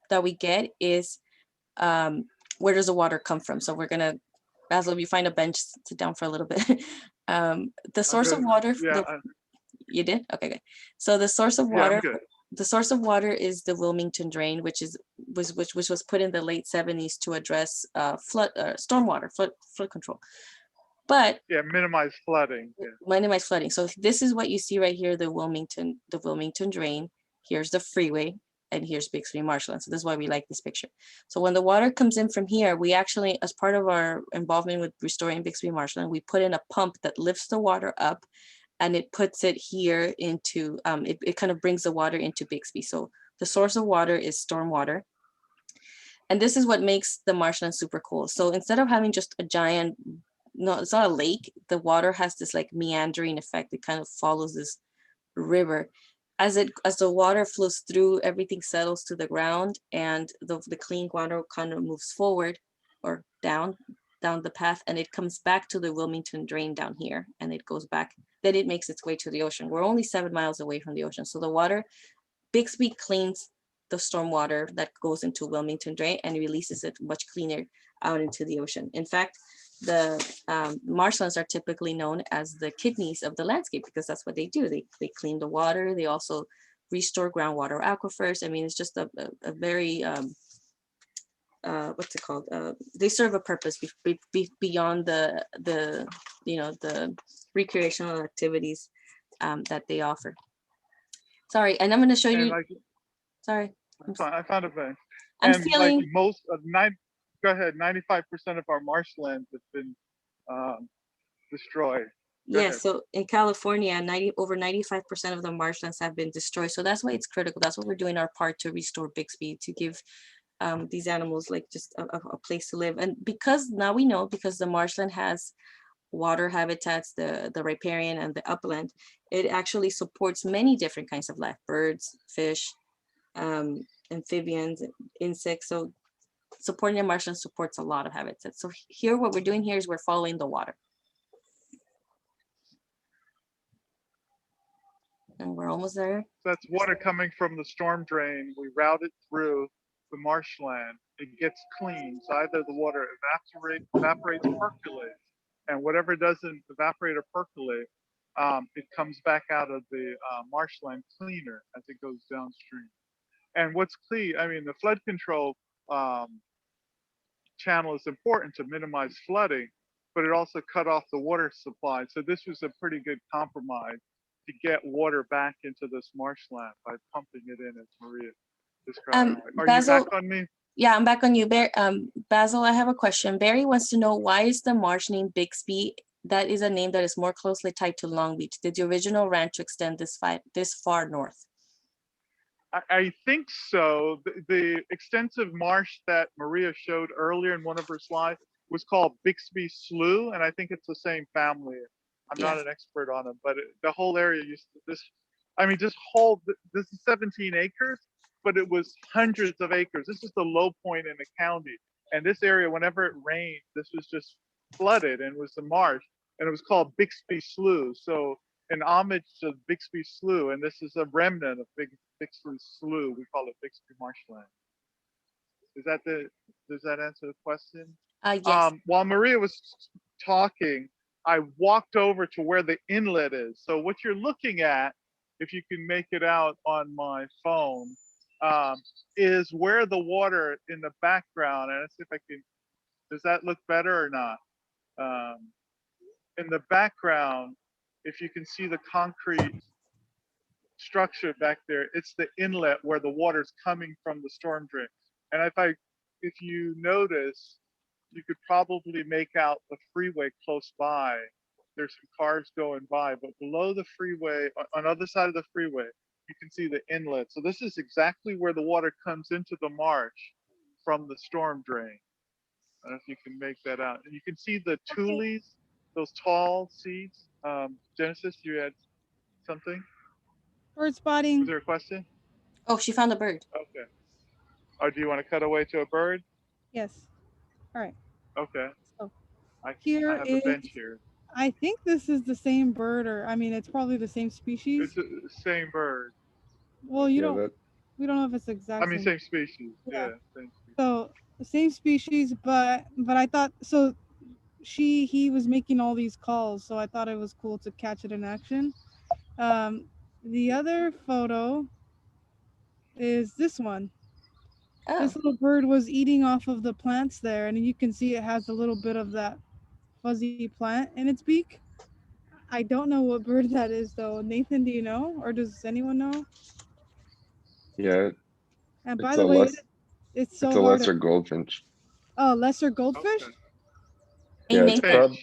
that we get is where does the water come from? So we're gonna, Basil, if you find a bench, sit down for a little bit. The source of water. Yeah, you did? Okay, good. So the source of yeah, water. I'm good. The source of water is the Wilmington Drain, which was put in the late 70s to address stormwater flood control. But Yeah, minimize flooding. Yeah. minimize flooding. So this is what you see right here, the Wilmington Drain. Here's the freeway, and here's Bixby Marshland. So this is why we like this picture. So when the water comes in from here, we actually, as part of our involvement with restoring Bixby Marshland, we put in a pump that lifts the water up, and it puts it here into, it kind of brings the water into Bixby. So the source of water is storm water. And this is what makes the marshland super cool. So instead of having just a giant, no, it's not a lake, the water has this like meandering effect. It kind of follows this river. As the water flows through, everything settles to the ground, and the clean water kind of moves forward or down the path, and it comes back to the Wilmington Drain down here, and it goes back. Then it makes its way to the ocean. We're only 7 miles away from the ocean. So the water, Bixby cleans the storm water that goes into Wilmington Drain and releases it much cleaner out into the ocean. In fact, the marshlands are typically known as the kidneys of the landscape because that's what they do. They clean the water. They also restore groundwater aquifers. I mean, it's just a very, what's it called? They serve a purpose beyond the recreational activities that they offer. Sorry, and I'm going to show you. Sorry. I found it bad. I'm And feeling. like most of go ahead, 95% of our marshlands have been destroyed. Yeah, ahead. so in California, over 95% of the marshlands have been destroyed. So that's why it's critical. That's what we're doing our part to restore Bixby, to give these animals like just a place to live. And because now we know, because the marshland has water habitats, the riparian and the upland, it actually supports many different kinds of life, birds, fish, amphibians, insects. So supporting the marshland supports a lot of habitats. So here, what we're doing here is we're following the water. And we're almost there. So that's water coming from the storm drain. We route it through the marshland. It gets clean. So either the water evaporates, percolates, and whatever doesn't evaporate or percolate, it comes back out of the marshland cleaner as it goes downstream. And what's key, I mean, the flood control channel is important to minimize flooding, but it also cut off the water supply. So this was a pretty good compromise to get water back into this marshland by pumping it in, as Maria described. Are you Basil, back on me? yeah, I'm back on you. Basil, I have a question. Barry wants to know, why is the marsh named Bixby? That is a name that is more closely tied to Long Beach. Did the original ranch extend this far north? I think so. The extensive marsh that Maria showed earlier in one of her slides was called Bixby Slough, and I think it's the same family. I'm not an expert on it, but the whole area used to, this is 17 acres, but it was hundreds of acres. This is the low point in the county. And this area, whenever it rained, this was just flooded and was the marsh, and it was called Bixby Slough. So in homage to Bixby Slough, and this is a remnant of Bixby Slough, we call it Bixby Marshland. Does that answer the question? Yes. While Maria was talking, I walked over to where the inlet is. So what you're looking at, if you can make it out on my phone, is where the water in the background, and let's see if I can, does that look better or not? In the background, if you can see the concrete structure back there, it's the inlet where the water's coming from the storm drain. And if you notice, you could probably make out the freeway close by. There's some cars going by, but below the freeway, on the other side of the freeway, you can see the inlet. So this is exactly where the water comes into the marsh from the storm drain. I don't know if you can make that out. And you can see the tules, those tall seeds. Genesis, you had something? Bird spotting. Was there a question? Oh, she found a bird. Okay. Or do you want to cut away to a bird? Yes. All right. Okay. So I here have a bench here. I think this is the same bird, or I mean, it's probably the same species. It's the same bird. Well, we don't know if it's exact. I mean, same species. Yeah. Same species. So the same species, but I thought so. He was making all these calls, so I thought it was cool to catch it in action. The other photo is this one. Oh. This little bird was eating off of the plants there, and you can see it has a little bit of that fuzzy plant in its beak. I don't know what bird that is, though. Nathan, do you know, or does anyone know? Yeah. And by the way, it's so it's a hard. lesser goldfinch. Oh, lesser goldfish? Okay. Yeah, it's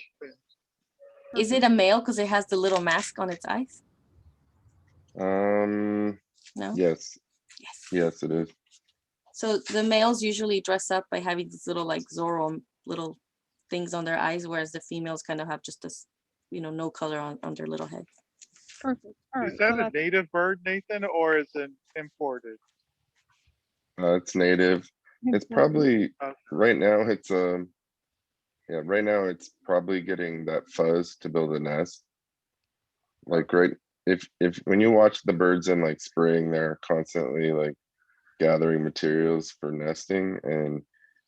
Is it a male because it has the little mask on its eyes? No. Yes. Yes, it is. So the males usually dress up by having these little like Zorro little things on their eyes, whereas the females kind of have just this, no color on their little head. Perfect. All right. Is that a native bird, Nathan, or is it imported? It's native. It's probably right now. Right now it's probably getting that fuzz to build a nest. Like if when you watch the birds in like spring, they're constantly like gathering materials for nesting. And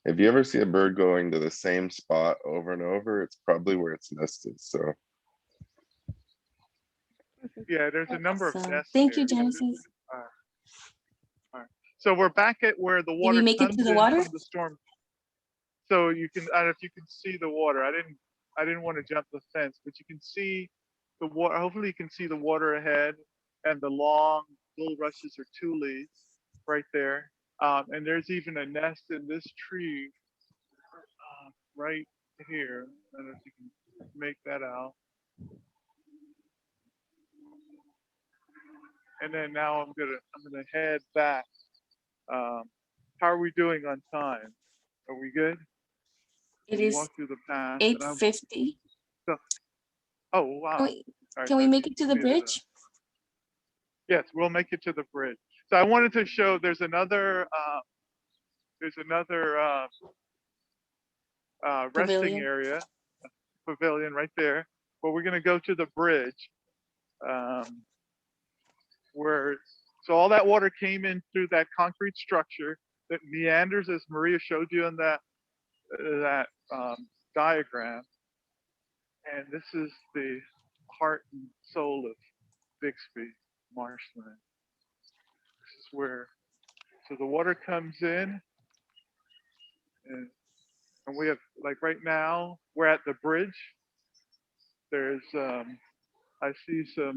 if you ever see a bird going to the same spot over and over, it's probably where its nest is. So yeah, there's a number of nests. Thank you, Genesis. All right. So we're back at where the water Did we make it to the water? from the storm. So you can, I don't know if you can see the water. I didn't want to jump the fence, but you can see the water. Hopefully you can see the water ahead and the long bulrushes or tules right there. And there's even a nest in this tree right here. I don't know if you can make that out. And then now I'm gonna head back. How are we doing on time? Are we good? It is walk through the path. 8:50. Oh wow! Can we make it to the bridge? Yes, we'll make it to the bridge. So I wanted to show there's another resting area, pavilion right there, but we're gonna go to the bridge. So all that water came in through that concrete structure that meanders, as Maria showed you in that diagram. And this is the heart and soul of Bixby Marshland. This is where, so the water comes in, and we have, like right now, we're at the bridge. There's, I see a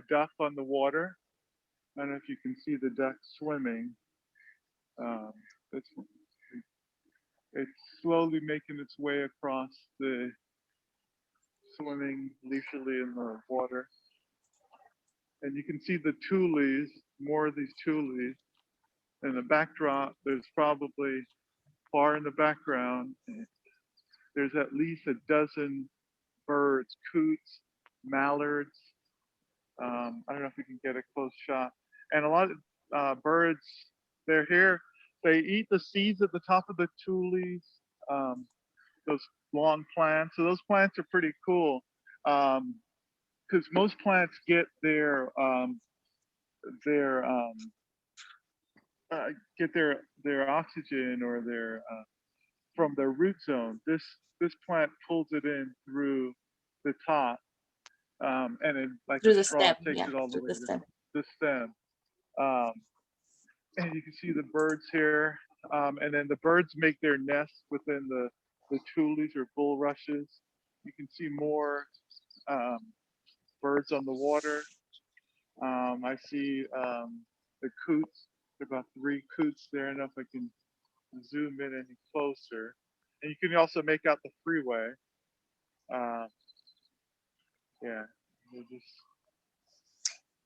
duck on the water. I don't know if you can see the duck swimming. It's, it's slowly making its way across the swimming leisurely in the water. And you can see the tules, more of these tules. In the backdrop, there's probably far in the background, there's at least a dozen birds, coots, mallards. I don't know if we can get a close shot. And a lot of birds, they're here. They eat the seeds at the top of the tules, those long plants. So those plants are pretty cool because most plants get their oxygen or their from their root zone. This plant pulls it in through the top, and then like Through a the straw stem, takes yeah, it all the through way the to stem. the stem. And you can see the birds here, and then the birds make their nests within the tules or bulrushes. You can see more birds on the water. I see the coots. There are about 3 coots there. I don't know if I can zoom in any closer. And you can also make out the freeway. Yeah.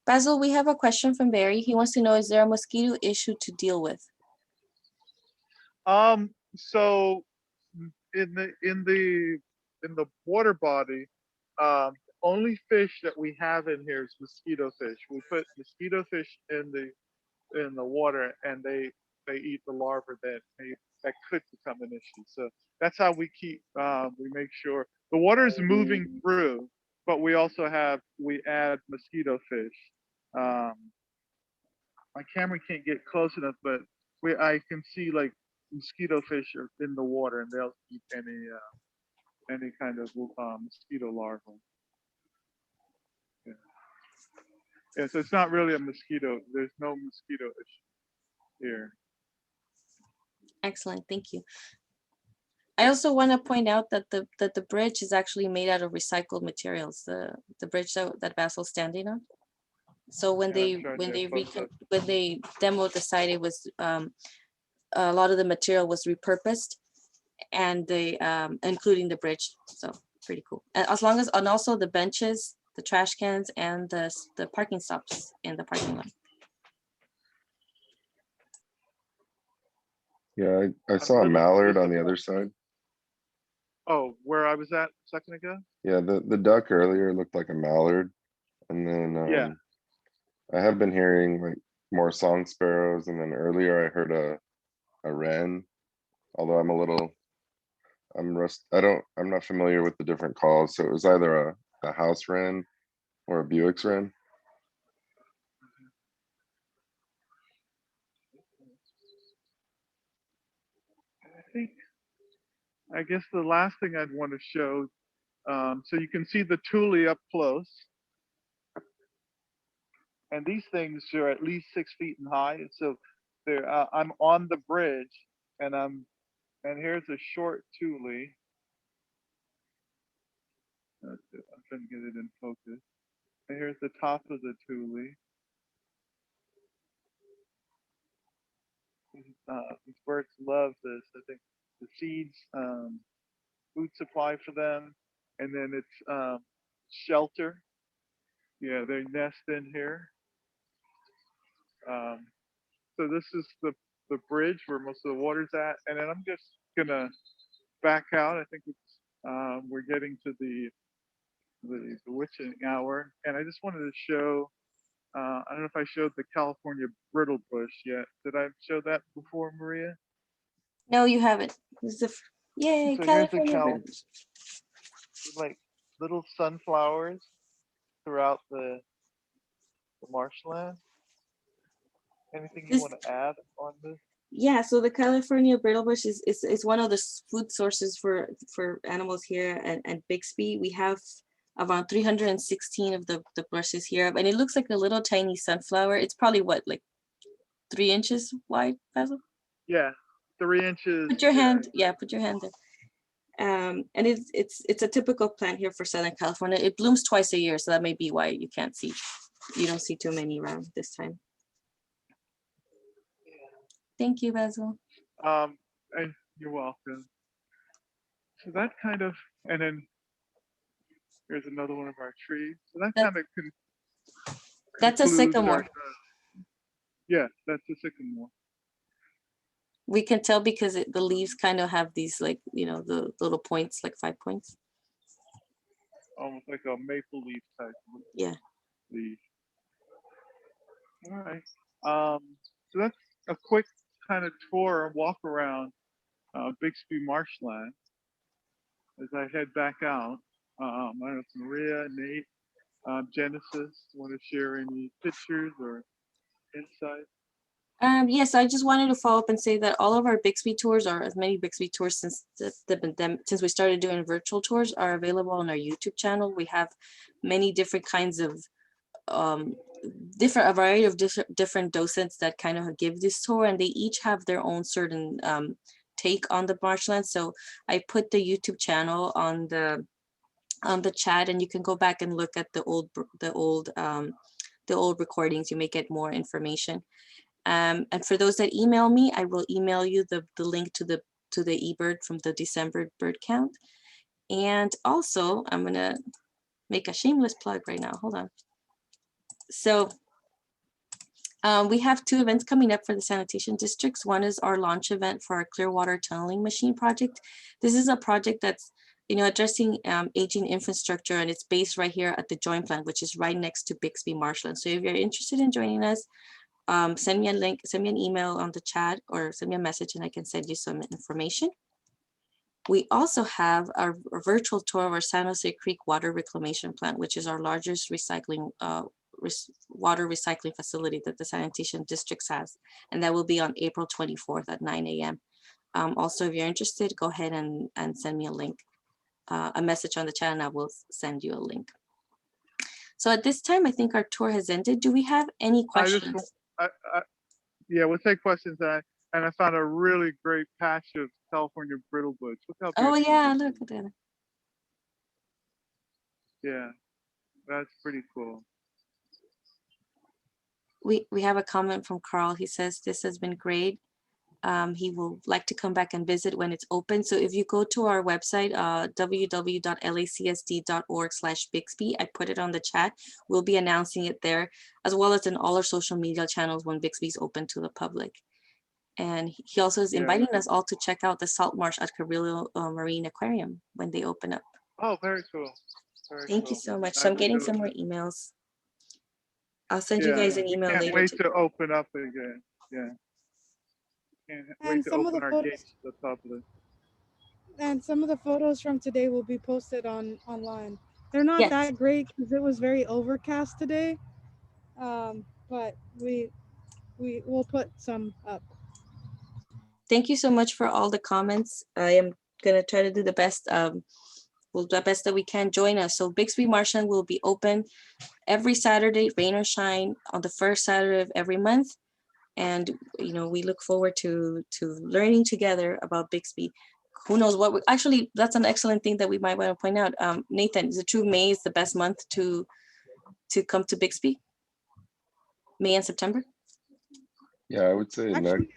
Basil, we have a question from Barry. He wants to know, is there a mosquito issue to deal with? So in the water body, only fish that we have in here is mosquito fish. We put mosquito fish in the water, and they eat the larvae that could become an issue. So that's how we make sure the water is moving through, but we also add mosquito fish. My camera can't get close enough, but I can see like mosquito fish are in the water, and they'll eat any kind of mosquito larvae. Yeah, so it's not really a mosquito. There's no mosquito issue here. Excellent, thank you. I also want to point out that the bridge is actually made out of recycled materials. The bridge that Basil's standing on. So when they demoed the site, it was a lot of the material was repurposed, and they including the bridge. So pretty cool. And also the benches, the trash cans, and the parking stops in the parking lot. Yeah, I saw a mallard on the other side. Oh, where I was at a second ago? Yeah, the duck earlier looked like a mallard. And then Yeah. I have been hearing like more song sparrows, and then earlier I heard a wren. Although I'm not familiar with the different calls, so it was either a house wren or a Buick's wren. I guess the last thing I'd want to show, so you can see the tule up close. And these things are at least 6 feet in height. So I'm on the bridge, and here's a short tule. I'm trying to get it in focus. And here's the top of the tule. These birds love this. I think the seeds, food supply for them, and then it's shelter. Yeah, they nest in here. So this is the bridge where most of the water's at, and then I'm just gonna back out. I think it's we're getting to the witching hour, and I just wanted to show. I don't know if I showed the California brittle bush yet. Did I show that before, Maria? No, you haven't. Yay, So California. Like little sunflowers throughout the the marshland. Anything you This- want to add on this? Yeah, so the California brittle-bush is one of the food sources for animals here at Bixby. We have around 316 of the bushes here, and it looks like a little tiny sunflower. It's probably what, like 3 inches wide, Basil? Yeah, 3 inches. Put your hand, yeah, put your hand there. And it's a typical plant here for Southern California. It blooms twice a year, so that may be why you don't see too many around this time. Thank you, Basil. And you're welcome. So that kind of, and then here's another one of our trees. So that That- kind of That's a concludes sycamore. yeah, that's a sycamore. We can tell because the leaves kind of have these, like, the little points, like 5 points. Almost like a maple leaf type Yeah. leaf. All right. So that's a quick kind of tour and walk around Bixby Marshland as I head back out. I don't know if Maria, Nate, Genesis want to share any pictures or insights. Yes, I just wanted to follow up and say that all of our Bixby tours, or as many Bixby tours since since we started doing virtual tours, are available on our YouTube channel. We have many different kinds of a variety of different docents that kind of give this tour, and they each have their own certain take on the marshland. So I put the YouTube channel on the chat, and you can go back and look at the old recordings. You may get more information. And for those that email me, I will email you the link to the eBird from the December bird count. And also, I'm gonna make a shameless plug right now. Hold on. So we have 2 events coming up for the sanitation districts. One is our launch event for our Clearwater tunneling machine project. This is a project that's addressing aging infrastructure, and it's based right here at the joint plant, which is right next to Bixby Marshland. So if you're interested in joining us, send me a link, send me an email on the chat, or send me a message and I can send you some information. We also have a virtual tour of our San Jose Creek water reclamation plant, which is our largest water recycling facility that the sanitation districts has. And that will be on April 24th at 9 a.m. Also, if you're interested, go ahead and send me a link, a message on the chat, and I will send you a link. So at this time, I think our tour has ended. Do we have any questions? Yeah, we'll take questions. And I found a really great patch of California brittle bush. Look how Oh beautiful yeah, this look is. at that. Yeah, that's pretty cool. We have a comment from Carl. He says this has been great. He will like to come back and visit when it's open. So if you go to our website, www.lacsd.org/Bixby, I put it on the chat. We'll be announcing it there, as well as in all our social media channels when Bixby's open to the public. And he also is inviting us all to check out the salt marsh at Carrillo Marine Aquarium when they open up. Oh, very cool. Thank you so much. So I'm getting some more emails. I'll send you guys an email Can't later. wait to open up again. Yeah. Can't wait And to some of open the our photos, gates to the public. and some of the photos from today will be posted online. They're not Yes. that great because it was very overcast today, but we'll put some up. Thank you so much for all the comments. I am gonna try to do the best. We'll do the best that we can. Join us. So Bixby Marshland will be open every Saturday, rain or shine, on the first Saturday of every month. And we look forward to learning together about Bixby. Who knows what actually, that's an excellent thing that we might want to point out. Nathan, is it true May is the best month to come to Bixby? May and September? Yeah, I would say Actually,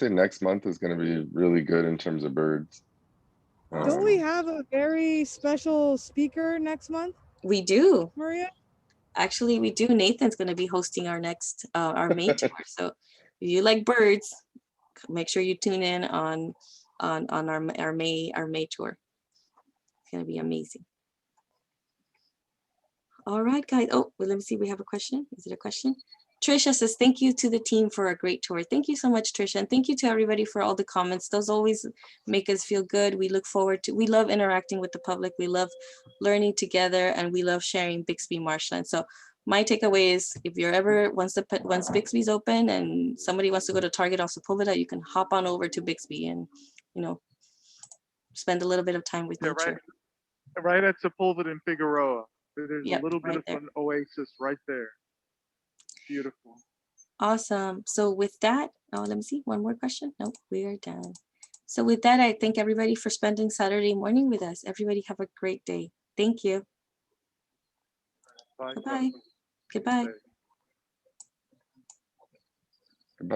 next month is going to be really good in terms of birds. don't we have a very special speaker next month, We do. Maria? Actually, we do. Nathan's going to be hosting our next our May tour. So if you like birds, make sure you tune in on our May tour. It's going to be amazing. All right, guys. Oh, well, let me see. We have a question. Is it a question? Trisha says, thank you to the team for a great tour. Thank you so much, Trisha. And thank you to everybody for all the comments. Those always make us feel good. We look forward to, we love interacting with the public. We love learning together, and we love sharing Bixby Marshland. So my takeaway is if you're ever, once Bixby's open and somebody wants to go to Target off Sepulveda, you can hop on over to Bixby and, you know, spend a little bit of time with Yeah, nature. right at Sepulveda and Figueroa. There's Yep, a little bit right of there. an oasis right there. Beautiful. Awesome. So with that, oh, let me see, one more question. Nope, we are done. So with that, I thank everybody for spending Saturday morning with us. Everybody have a great day. Thank you. Bye. Goodbye. Goodbye. Stay safe. Goodbye.